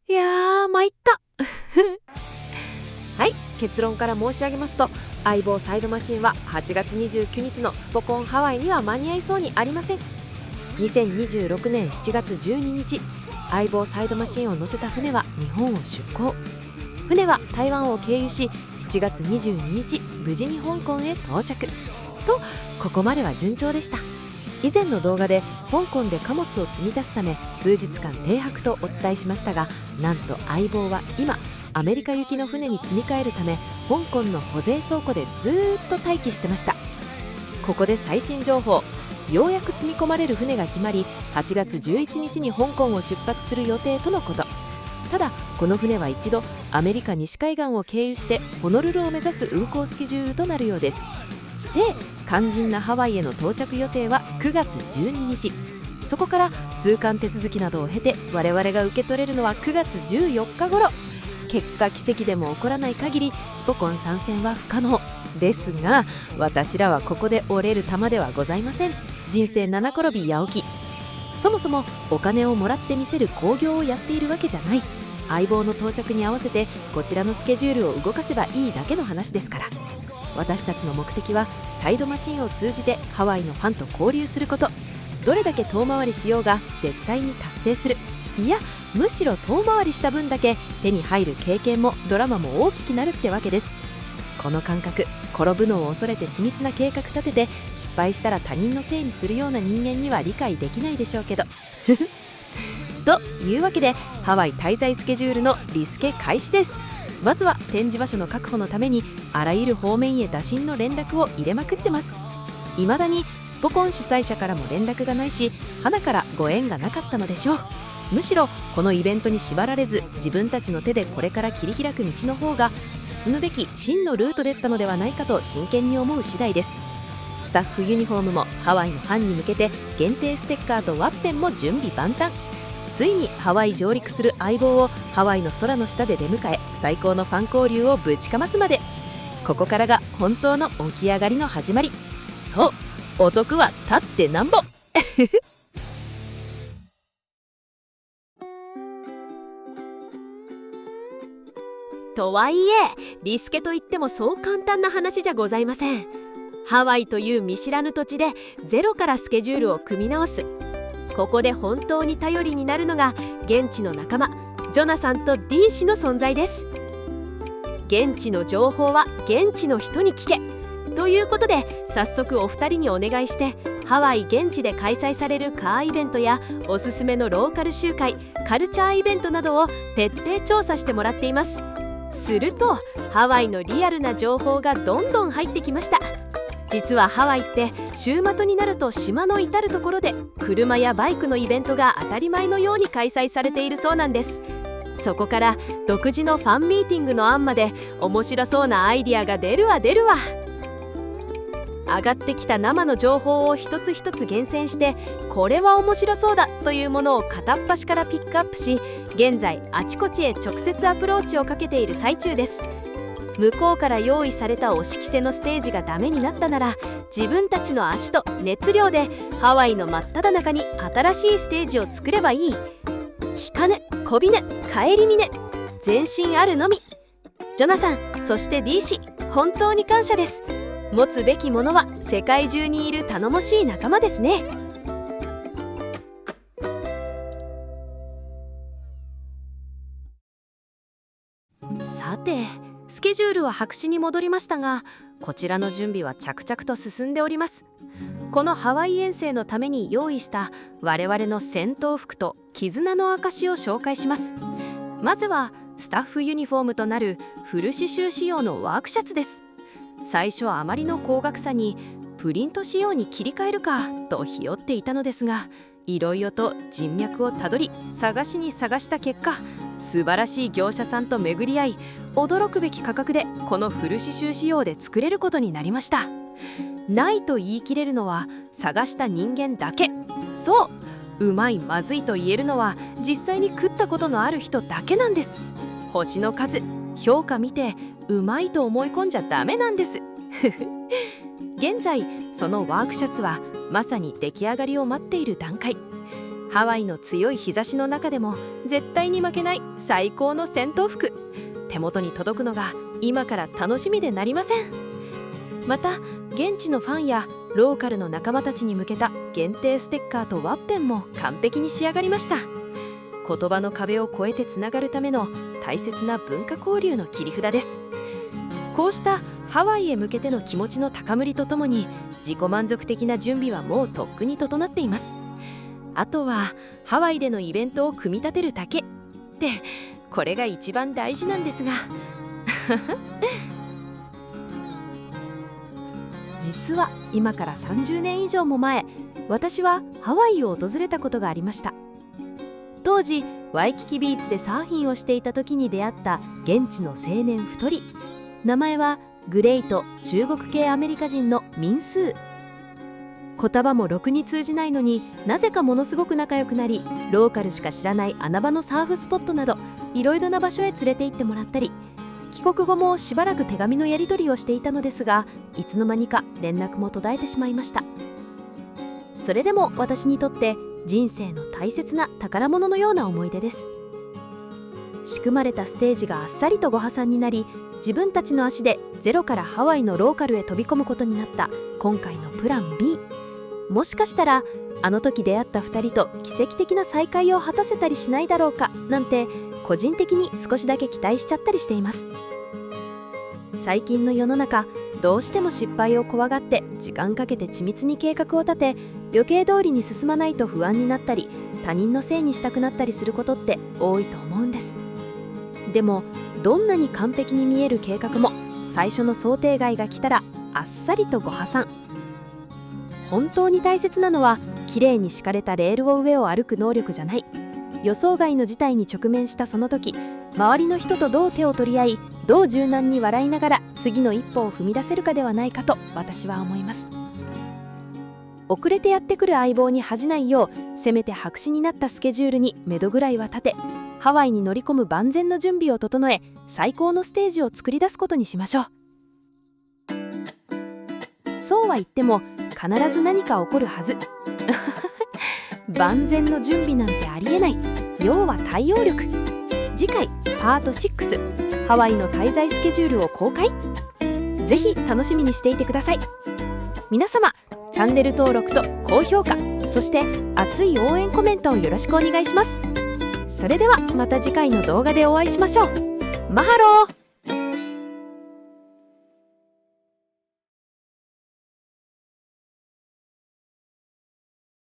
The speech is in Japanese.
いやー参ったはい、結論から申し上げますと、相棒サイドマシンは8月29日のスポコンハワイには間に合いそうにありません。2026年7月12日、相棒サイドマシンを乗せた船は日本を出港。船は台湾を経由し、7月22日無事に香港へ到着と、ここまでは順調でした。以前の動画で香港で貨物を積み出すため数日間停泊とお伝えしましたが、なんと相棒は今アメリカ行きの船に積み替えるため香港の保税倉庫でずーっと待機してました。ここで最新情報、ようやく積み込まれる船が決まり、8月11日に香港を出発する予定とのこと。ただこの船は一度アメリカ西海岸を経由してホノルルを目指す運航スケジュールとなるようです。で、肝心なハワイへの到着予定は9月12日。そこから通関手続きなどを経て我々が受け取れるのは9月14日頃。結果奇跡でも起こらない限りスポコン参戦は不可能ですが、私らはここで折れる玉ではございません。人生七転び八起き。そもそもお金をもらってみせる興行をやっているわけじゃない。相棒の到着に合わせてこちらのスケジュールを動かせばいいだけの話ですから。私たちの目的はサイドマシンを通じてハワイのファンと交流すること。どれだけ遠回りしようが絶対に達成する。いや、むしろ遠回りした分だけ手に入る経験もドラマも大きくなるってわけです。この感覚、転ぶのを恐れて緻密な計画立てて失敗したら他人のせいにするような人間には理解できないでしょうけどというわけでハワイ滞在スケジュールのリスケ開始です。まずは展示場所の確保のためにあらゆる方面へ打診の連絡を入れまくってます。未だにスポコン主催者からも連絡がないし、花からご縁がなかったのでしょう。むしろこのイベントに縛られず自分たちの手でこれから切り開く道の方が進むべき真のルートだったのではないかと真剣に思う次第です。スタッフユニフォームもハワイのファンに向けて限定ステッカーとワッペンも準備万端。ついにハワイ上陸する相棒をハワイの空の下で出迎え、最高のファン交流をぶちかますまで。ここからが本当の起き上がりの始まり。そう、お得は立ってなんぼとはいえリスケといってもそう簡単な話じゃございません。ハワイという見知らぬ土地でゼロからスケジュールを組み直す。ここで本当に頼りになるのが現地の仲間ジョナサンと D 氏の存在です。現地の情報は現地の人に聞けということで、早速お二人にお願いしてハワイ現地で開催されるカーイベントやおすすめのローカル集会、カルチャーイベントなどを徹底調査してもらっています。するとハワイのリアルな情報がどんどん入ってきました。実はハワイって週末になると島の至る所で車やバイクのイベントが当たり前のように開催されているそうなんです。そこから独自のファンミーティングの案まで面白そうなアイディアが出るわ。上がってきた生の情報を一つ一つ厳選して、これは面白そうだというものを片っ端からピックアップし、現在あちこちへ直接アプローチをかけている最中です。向こうから用意されたお仕着せのステージがダメになったなら、自分たちの足と熱量でハワイの真っ只中に新しいステージを作ればいい。引かぬこびぬ顧みぬ、全身あるのみ。ジョナサン、そして D 氏、本当に感謝です。持つべきものは世界中にいる頼もしい仲間ですね。さて、スケジュールは白紙に戻りましたが、こちらの準備は着々と進んでおります。このハワイ遠征のために用意した我々の戦闘服と絆の証を紹介します。まずはスタッフユニフォームとなるフル刺繍仕様のワークシャツです。最初はあまりの高額さにプリント仕様に切り替えるかとひよっていたのですが、いろいろと人脈をたどり探した結果、素晴らしい業者さんと巡り合い、驚くべき価格でこのフル刺繍仕様で作れることになりました。ないと言い切れるのは探した人間だけ。そう、うまいまずいと言えるのは実際に食ったことのある人だけなんです。星の数、評価見てうまいと思い込んじゃダメなんです現在そのワークシャツはまさに出来上がりを待っている段階。ハワイの強い日差しの中でも絶対に負けない最高の戦闘服。手元に届くのが今から楽しみでなりません。また現地のファンやローカルの仲間たちに向けた限定ステッカーとワッペンも完璧に仕上がりました。言葉の壁を越えてつながるための大切な文化交流の切り札です。こうしたハワイへ向けての気持ちの高まりとともに、自己満足的な準備はもうとっくに整っています。あとはハワイでのイベントを組み立てるだけって、これが一番大事なんですが実は今から30年以上も前、私はハワイを訪れたことがありました。当時ワイキキビーチでサーフィンをしていた時に出会った現地の青年2人。名前はグレイと中国系アメリカ人のミンスー。言葉もろくに通じないのになぜかものすごく仲良くなり、ローカルしか知らない穴場のサーフスポットなどいろいろな場所へ連れて行ってもらったり、帰国後もしばらく手紙のやり取りをしていたのですが、いつの間にか連絡も途絶えてしまいました。それでも私にとって人生の大切な宝物のような思い出です。仕組まれたステージがあっさりとご破産になり、自分たちの足でゼロからハワイのローカルへ飛び込むことになった今回のプラン B。 もしかしたらあの時出会った2人と奇跡的な再会を果たせたりしないだろうかなんて、個人的に少しだけ期待しちゃったりしています。最近の世の中、どうしても失敗を怖がって時間かけて緻密に計画を立て、予定通りに進まないと不安になったり、他人のせいにしたくなったりすることって多いと思うんです。でもどんなに完璧に見える計画も最初の想定外が来たらあっさりとご破産。本当に大切なのはきれいに敷かれたレールを上を歩く能力じゃない、予想外の事態に直面したその時、周りの人とどう手を取り合い、どう柔軟に笑いながら次の一歩を踏み出せるかではないかと私は思います。遅れてやってくる相棒に恥じないよう、せめて白紙になったスケジュールに目処ぐらいは立て、ハワイに乗り込む万全の準備を整え、最高のステージを作り出すことにしましょう。そうは言っても必ず何か起こるはず万全の準備なんてありえない。要は対応力。次回パート6、ハワイの滞在スケジュールを公開。ぜひ楽しみにしていてください。皆様、チャンネル登録と高評価、そして熱い応援コメントをよろしくお願いします。それではまた次回の動画でお会いしましょう。マハロー。